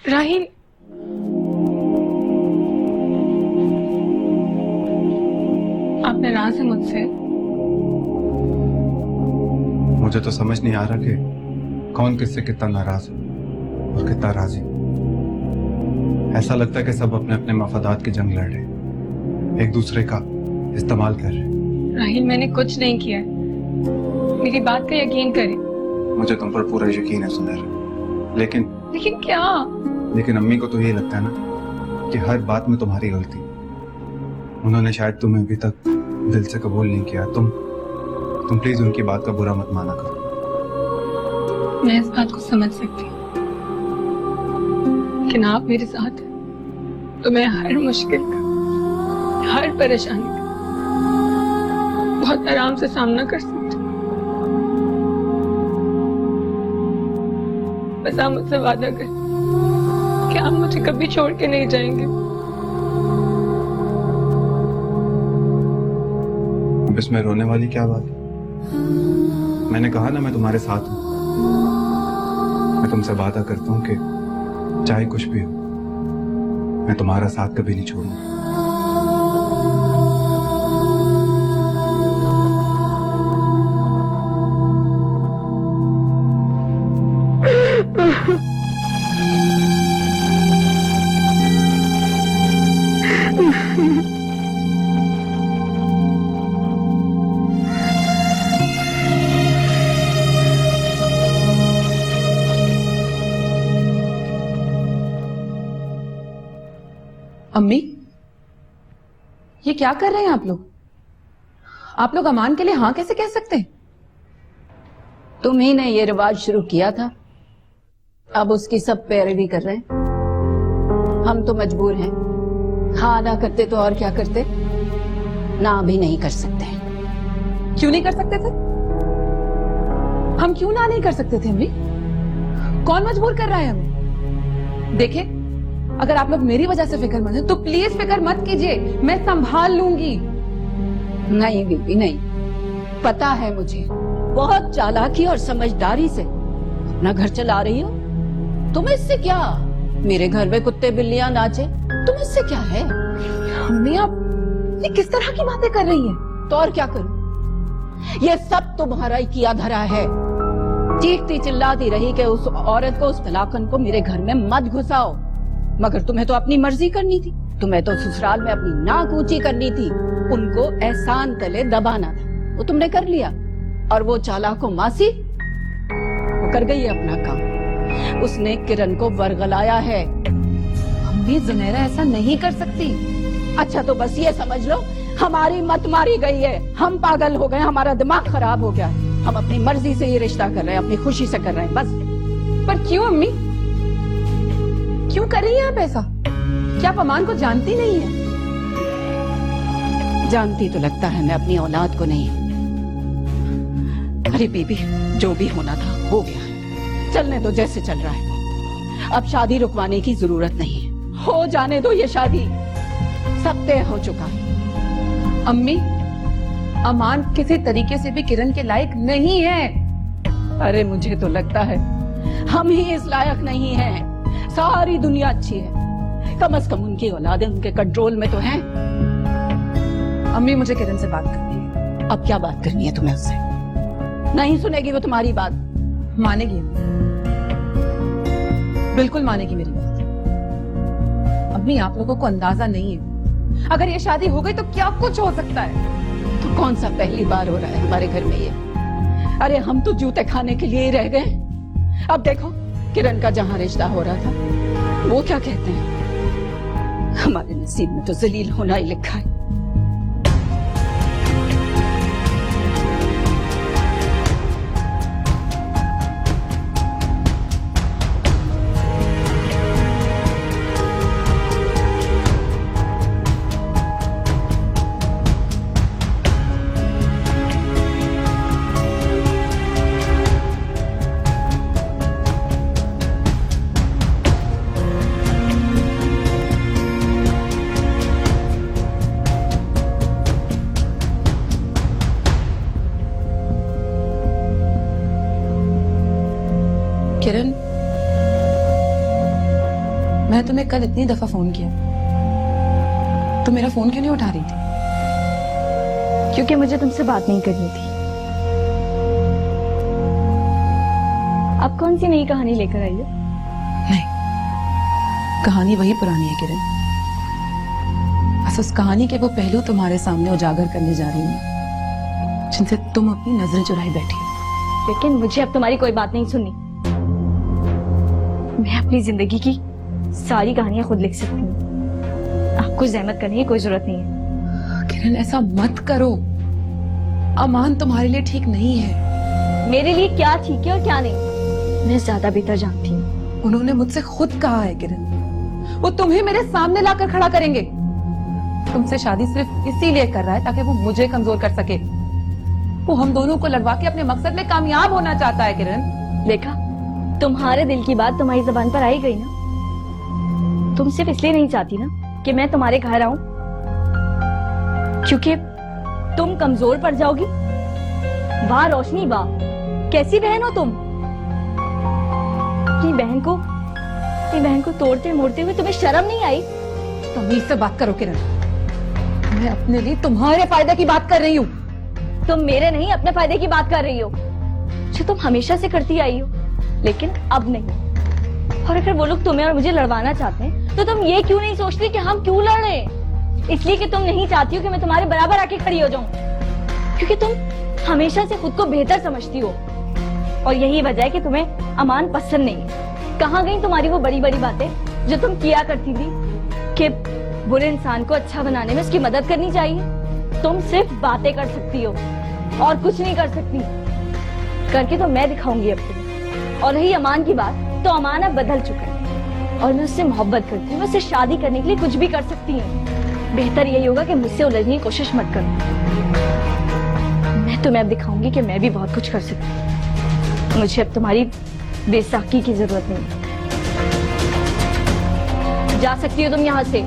राहील, आप नाराज हैं मुझसे? मुझे तो समझ नहीं आ रहा कि कौन किससे कितना नाराज है और कितना राजी। ऐसा लगता है कि सब अपने अपने मफादात की जंग लड़ रहे, एक दूसरे का इस्तेमाल कर रहे। राहील, मैंने कुछ नहीं किया है, मेरी बात का यकीन करें। मुझे तुम पर पूरा यकीन है सुंदर, लेकिन क्या? लेकिन अम्मी को तो ये लगता है ना कि हर बात में तुम्हारी गलती। उन्होंने शायद तुम्हें अभी तक दिल से कबूल नहीं किया। तुम प्लीज उनकी बात का बुरा मत माना करो। मैं इस बात को समझ सकती हूँ, लेकिन आप मेरे साथ हैं तो मैं हर मुश्किल का, हर परेशानी का बहुत आराम से सामना कर सकती हूँ। बस आप मुझसे वादा करें कि आप मुझे कभी छोड़ के नहीं जाएंगे। अब इसमें रोने वाली क्या बात है? मैंने कहा ना मैं तुम्हारे साथ हूं। मैं तुमसे वादा करता हूं कि चाहे कुछ भी हो, मैं तुम्हारा साथ कभी नहीं छोड़ूंगा। अम्मी, ये क्या कर रहे हैं आप लोग? आप लोग अमान के लिए हाँ कैसे कह सकते हैं? तुम्ही ने ये रिवाज शुरू किया था, अब उसकी सब पैरवी कर रहे हैं। हम तो मजबूर हैं, हाँ ना करते तो और क्या करते, ना भी नहीं कर सकते। क्यों नहीं कर सकते थे? हम क्यों ना नहीं कर सकते थे अम्मी? कौन मजबूर कर रहा है हमें? देखिए, अगर आप लोग मेरी वजह से फिक्रमंद हैं तो प्लीज फिक्र मत कीजिए, मैं संभाल लूंगी। नहीं बीबी नहीं, पता है मुझे, बहुत चालाकी और समझदारी से अपना घर चला रही हो। तुम्हें इससे क्या? मेरे घर में कुत्ते बिल्लियां नाचे, तुम्हें इससे क्या है? अम्मी, आप ये किस तरह की बातें कर रही हैं? तो और क्या करूं? ये सब तुम्हारा ही किया धरा है। चीखती चिल्लाती रही कि उस औरत को, उस तलाकन को मेरे घर में मत घुसाओ, मगर तुम्हें तो अपनी मर्जी करनी थी। तुम्हें तो ससुराल में अपनी नाक ऊंची करनी थी, उनको एहसान तले दबाना था, वो तुमने कर लिया। और वो चालाको मासी, वो कर गई है अपना काम, उसने किरण को वर्गलाया है। अम्मी, ज़ुनैरा ऐसा नहीं कर सकती। अच्छा तो बस ये समझ लो, हमारी मत मारी गई है, हम पागल हो गए, हमारा दिमाग खराब हो गया है। हम अपनी मर्जी से ये रिश्ता कर रहे हैं, अपनी खुशी से कर रहे हैं बस। पर क्यों अम्मी? क्यों कर रही हैं आप ऐसा? क्या आप अमान को जानती नहीं है? जानती तो लगता है मैं अपनी औलाद को नहीं। अरे बीबी, जो भी होना था हो गया है, चलने दो जैसे चल रहा है। अब शादी रुकवाने की जरूरत नहीं है, हो जाने दो ये शादी, सब तय हो चुका है। अम्मी, अमान किसी तरीके से भी किरण के लायक नहीं है। अरे मुझे तो लगता है हम ही इस लायक नहीं हैं। सारी दुनिया अच्छी है, कम से कम उनकी औलादें उनके कंट्रोल में तो हैं। अम्मी, मुझे किरण से बात करनी है। अब क्या बात करनी है तुम्हें उससे? नहीं सुनेगी वो तुम्हारी बात। मानेगी, बिल्कुल मानेगी मेरी बात। अम्मी, आप लोगों को अंदाजा नहीं है, अगर ये शादी हो गई तो क्या कुछ हो सकता है। तो कौन सा पहली बार हो रहा है हमारे घर में ये? अरे हम तो जूते खाने के लिए ही रह गए। अब देखो, किरण का जहां रिश्ता हो रहा था, वो क्या कहते हैं, हमारे नसीब में तो जलील होना ही लिखा है। तुम्हें कल इतनी दफा फोन किया, तो मेरा फोन क्यों नहीं उठा रही थी? क्योंकि मुझे तुमसे बात नहीं करनी थी। अब कौन सी नई कहानी लेकर आई हो? नहीं, कहानी वही पुरानी है किरण। बस उस कहानी के वो पहलू तुम्हारे सामने उजागर करने जा रही हूँ जिनसे तुम अपनी नजरें चुराई बैठी हो। लेकिन मुझे अब तुम्हारी कोई बात नहीं सुननी। मैं अपनी जिंदगी की सारी कहानियां खुद लिख सकती हूँ। आपको जहमत करने की कोई जरूरत नहीं है। किरण ऐसा मत करो, अमान तुम्हारे लिए ठीक नहीं है। मेरे लिए क्या ठीक है और क्या नहीं मैं ज्यादा बेहतर जानती हूँ। उन्होंने मुझसे खुद कहा है किरण, वो तुम्हें मेरे सामने लाकर खड़ा करेंगे। तुमसे शादी सिर्फ इसीलिए कर रहा है ताकि वो मुझे कमजोर कर सके। वो हम दोनों को लड़वा के अपने मकसद में कामयाब होना चाहता है किरण। देखा, तुम्हारे दिल की बात तुम्हारी जबान पर आई गई ना। तुम सिर्फ इसलिए नहीं चाहती ना कि मैं तुम्हारे घर आऊं क्योंकि तुम कमजोर पड़ जाओगी। वाह रोशनी वाह, कैसी बहन हो तुम। अपनी बहन को तोड़ते मोड़ते हुए तुम्हें शर्म नहीं आई? तमीज से बात करो किरण, मैं अपने लिए तुम्हारे फायदे की बात कर रही हूँ। तुम मेरे नहीं अपने फायदे की बात कर रही हो, जो तुम हमेशा से करती आई हो, लेकिन अब नहीं। और अगर वो लोग तुम्हें और मुझे लड़वाना चाहते हैं तो तुम ये क्यों नहीं सोचती कि हम क्यों लड़ रहे हैं? इसलिए कि तुम नहीं चाहती हो कि मैं तुम्हारे बराबर आके खड़ी हो जाऊं, क्योंकि तुम हमेशा से खुद को बेहतर समझती हो। और यही वजह है कि तुम्हें अमान पसंद नहीं है। कहाँ गई तुम्हारी वो बड़ी बड़ी बातें जो तुम किया करती थी कि बुरे इंसान को अच्छा बनाने में उसकी मदद करनी चाहिए? तुम सिर्फ बातें कर सकती हो और कुछ नहीं कर सकती। करके तो मैं दिखाऊंगी अब तुम्हें। और रही अमान की बात, तो अमान अब बदल चुका है और मैं उससे मोहब्बत करती हूँ। मैं उससे शादी करने के लिए कुछ भी कर सकती हूँ। बेहतर यही होगा कि मुझसे उलझने की कोशिश मत करो। मैं तुम्हें अब दिखाऊंगी कि मैं भी बहुत कुछ कर सकती हूँ। मुझे अब तुम्हारी बेसाखी की जरूरत नहीं। जा सकती हो तुम यहाँ से।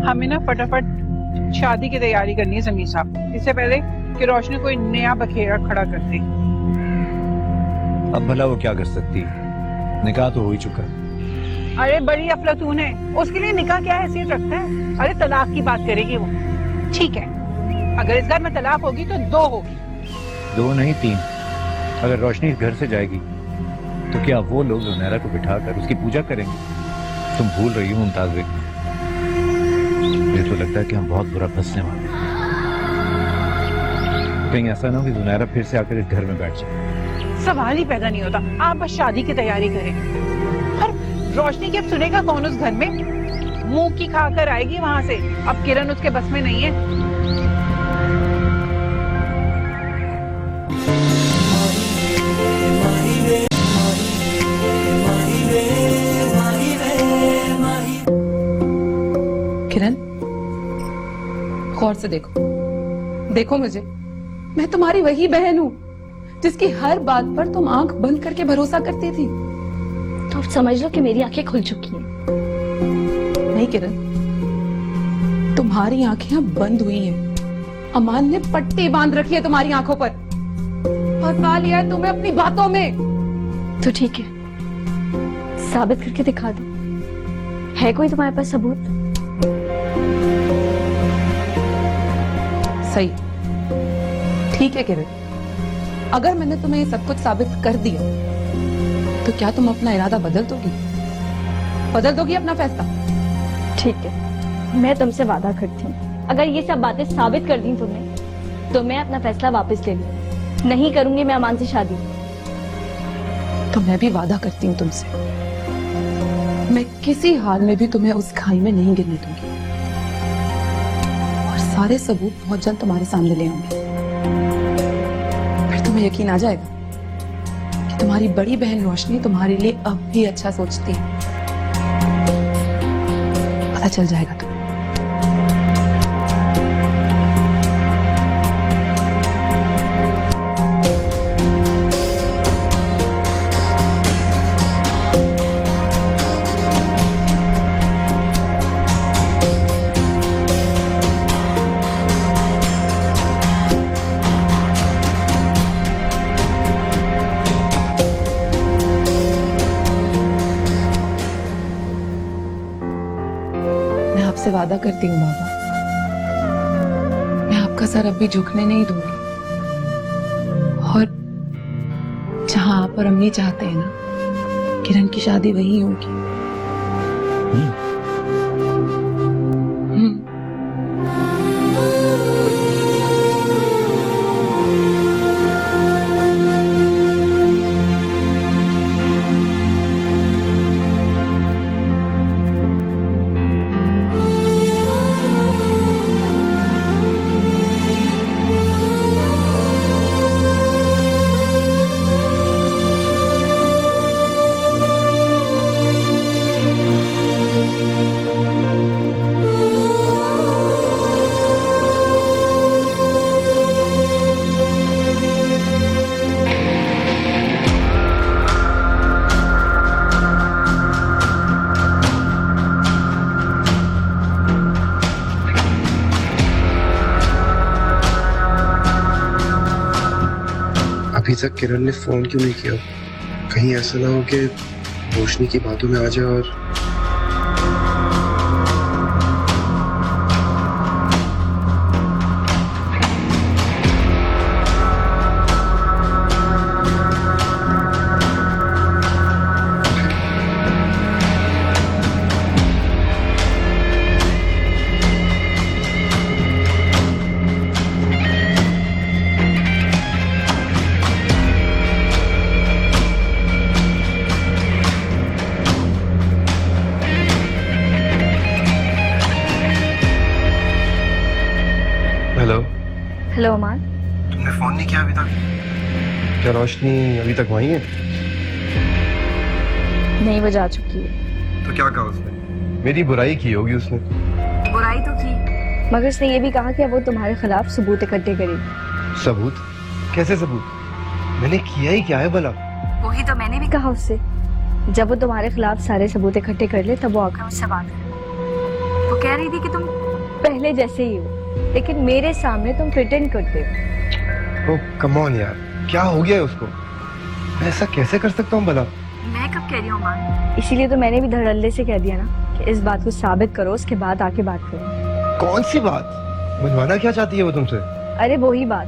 हमें ना फटाफट शादी की तैयारी करनी है जमीर साहब, इससे पहले कि रोशनी कोई नया बखेड़ा खड़ा कर दे। अब भला वो क्या कर सकती है? निकाह तो हो ही चुका है। अरे बड़ी अफलातून है, उसके लिए निकाह क्या हैसियत रखता है? अरे तलाक की बात करेगी वो। ठीक है, अगर इस घर में तलाक होगी तो 2 होगी। 2 नहीं 3। अगर रोशनी इस घर से जाएगी तो क्या वो लोग जुनैरा को बिठाकर उसकी पूजा करेंगे? तुम भूल रही हो मुमताज बेगम, मुझे तो लगता है कि हम बहुत बुरा फंसने वाले हैं। कहीं ऐसा ना हो कि जुनैरा फिर से आकर इस घर में बैठ जाए। सवाल ही पैदा नहीं होता, आप बस शादी की तैयारी करें। और रोशनी की अब सुनेगा कौन उस घर में? मुंह की खाकर आएगी वहां से। अब किरण उसके बस में नहीं है। किरण, गौर से देखो मुझे। मैं तुम्हारी वही बहन हूँ जिसकी हर बात पर तुम आंख बंद करके भरोसा करती थी। तो अब समझ लो कि मेरी आंखें खुल चुकी हैं। नहीं किरण, तुम्हारी आंखें अब बंद हुई हैं। अमान ने पट्टी बांध रखी है तुम्हारी आंखों पर। फंसा लिया है तुम्हें अपनी बातों में। तो ठीक है, साबित करके दिखा दो। है कोई तुम्हारे पास सबूत? सही, ठीक है किरण, अगर मैंने तुम्हें ये सब कुछ साबित कर दिया तो क्या तुम अपना इरादा बदल दोगी अपना फैसला? ठीक है, मैं तुमसे वादा करती हूँ, अगर ये सब बातें साबित कर दी तुमने तो मैं अपना फैसला वापस ले लूंगी। नहीं करूंगी मैं अमान से शादी। तो मैं भी वादा करती हूँ तुमसे, मैं किसी हाल में भी तुम्हें उस खाई में नहीं गिरने दूंगी और सारे सबूत बहुत जल्द तुम्हारे सामने ले आऊंगी। फिर तुम्हें यकीन आ जाएगा कि तुम्हारी बड़ी बहन रोशनी तुम्हारे लिए अब भी अच्छा सोचती है। पता चल जाएगा तुम्हें। वादा करती हूँ बाबा, मैं आपका सर अभी झुकने नहीं दूंगी। और जहां आप और अम्मी चाहते हैं ना, किरण की शादी वही होगी। हम्म। अभी तक किरण ने फोन क्यों नहीं किया? कहीं ऐसा ना हो कि रोशनी की बातों में आ जाए और हेलो, हेलो अमान। तुमने फोन नहीं किया अभी तक? क्या रोशनी अभी तक वहीं है? नहीं, वो जा चुकी है। तो क्या कहा उसने? मेरी बुराई की होगी उसने। बुराई तो की, मगर उसने ये भी कहा कि वो तुम्हारे खिलाफ सबूत इकट्ठे करेगी। सबूत? कैसे सबूत? मैंने किया ही क्या है भला? वही तो मैंने भी कहा उससे। जब वो तुम्हारे खिलाफ सारे सबूत इकट्ठे कर ले तब वो आकर मुझसे बात करे। वो कह रही थी कि तुम पहले जैसे ही हो, लेकिन मेरे सामने तुम प्रिटेंड करते हो। ओह कम ऑन यार, क्या हो गया है उसको? मैं ऐसा कैसे कर सकता हूँ भला? मैं कब कह रही हूँ मान? इसीलिए तो मैंने भी धड़ल्ले से कह दिया ना कि इस बात को साबित करो, उसके बाद आके बात करो। कौन सी बात? बनवाना क्या चाहती है वो तुमसे? अरे वही बात।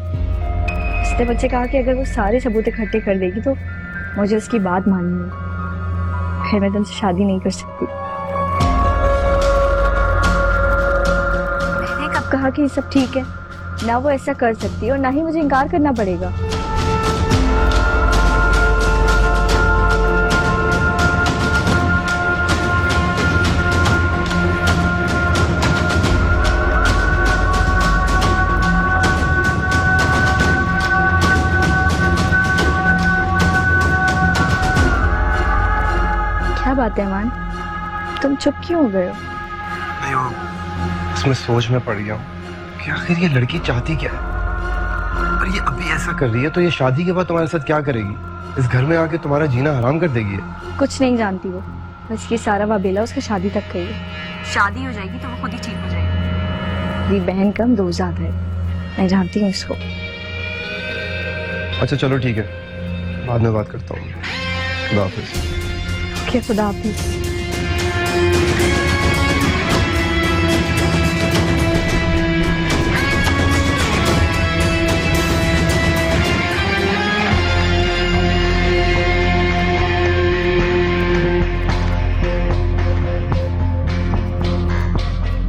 उसने मुझसे कहा कि अगर वो सारे सबूत इकट्ठे कर देगी तो मुझे उसकी बात माननी है, फिर मैं तुमसे शादी नहीं कर सकती। मैंने कब कहा कि ये सब ठीक है? ना वो ऐसा कर सकती है और ना ही मुझे इनकार करना पड़ेगा। क्या बात है अमान, तुम चुप क्यों हो गए हो? नहीं वो इसमें सोच में पड़ गया हूँ कि आखिर ये लड़की चाहती क्या है? और ये अभी ऐसा कर रही है तो ये शादी के बाद तुम्हारे साथ क्या करेगी? इस घर में आके तुम्हारा जीना हराम कर देगी। कुछ नहीं जानती वो, बस ये सारा वाबेला उसका शादी तक का ही है। शादी हो जाएगी तो वो खुद ही ठीक हो जाएगी। ये बहन कम दो ज्यादा है, मैं जानती हूँ इसको। अच्छा चलो ठीक है, बाद में बात करता हूँ। खुदा हाफिज। ओके, खुदा हाफिज।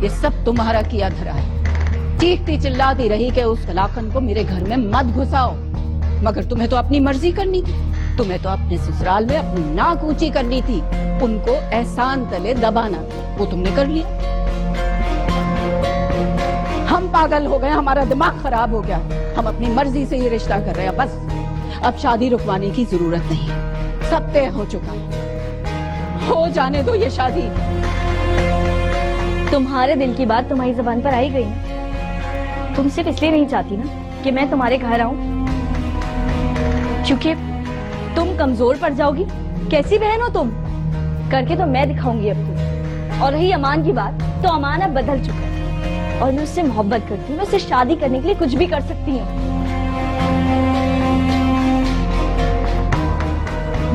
ये सब तुम्हारा किया धरा है। चीखती चिल्लाती रही कि उस तलाकन को मेरे घर में मत घुसाओ, मगर तुम्हें तो अपनी मर्जी करनी थी। तुम्हें तो अपने ससुराल में अपनी नाक ऊंची करनी थी, उनको एहसान तले दबाना था, वो तुमने कर लिया। हम पागल हो गए, हमारा दिमाग खराब हो गया। हम अपनी मर्जी से ये रिश्ता कर रहे हैं, बस अब शादी रुकवाने की जरूरत नहीं है। सब तय हो चुका है, हो जाने दो ये शादी। तुम्हारे दिल की बात तुम्हारी जुबान पर आई गई ना। तुम सिर्फ इसलिए नहीं चाहती ना कि मैं तुम्हारे घर आऊं, क्योंकि तुम कमजोर पड़ जाओगी। कैसी बहन हो तुम? करके तो मैं दिखाऊंगी अब तुम। और रही अमान की बात, तो अमान अब बदल चुका है और मैं उससे मोहब्बत करती हूँ। मैं उससे शादी करने के लिए कुछ भी कर सकती हूँ।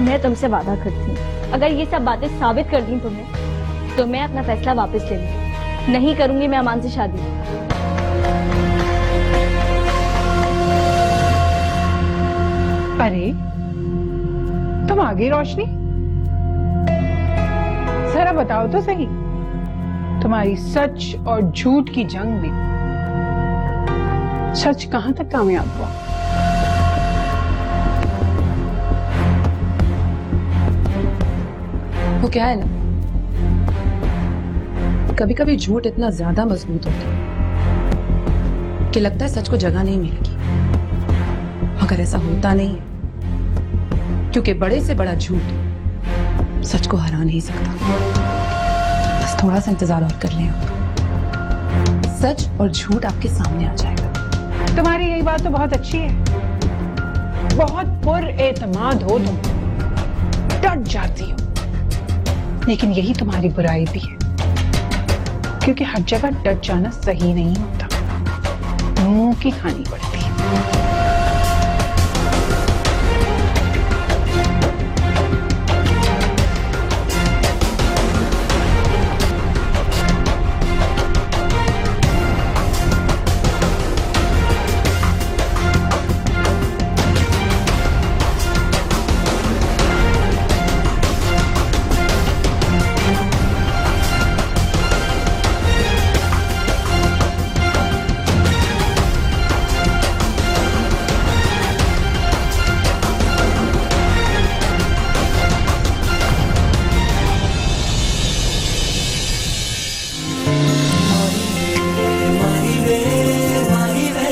मैं तुमसे वादा करती हूँ, अगर ये सब बातें साबित कर दी तुम्हें तो मैं अपना फैसला वापस ले लूंगी नहीं करूंगी मैं अमान से शादी। अरे तुम आ गई रोशनी, जरा बताओ तो सही, तुम्हारी सच और झूठ की जंग में सच कहां तक कामयाब हुआ? वो क्या है ना, कभी कभी झूठ इतना ज्यादा मजबूत होता है कि लगता है सच को जगह नहीं मिलेगी, मगर ऐसा होता नहीं है, क्योंकि बड़े से बड़ा झूठ सच को हरा नहीं सकता। बस थोड़ा सा इंतजार और कर लें आप, सच और झूठ आपके सामने आ जाएगा। तुम्हारी यही बात तो बहुत अच्छी है, बहुत पुरएतमाद हो तुम, डट जाती हो, लेकिन यही तुम्हारी बुराई भी है, क्योंकि हर जगह डट जाना सही नहीं होता, मुंह की खानी पड़ती है।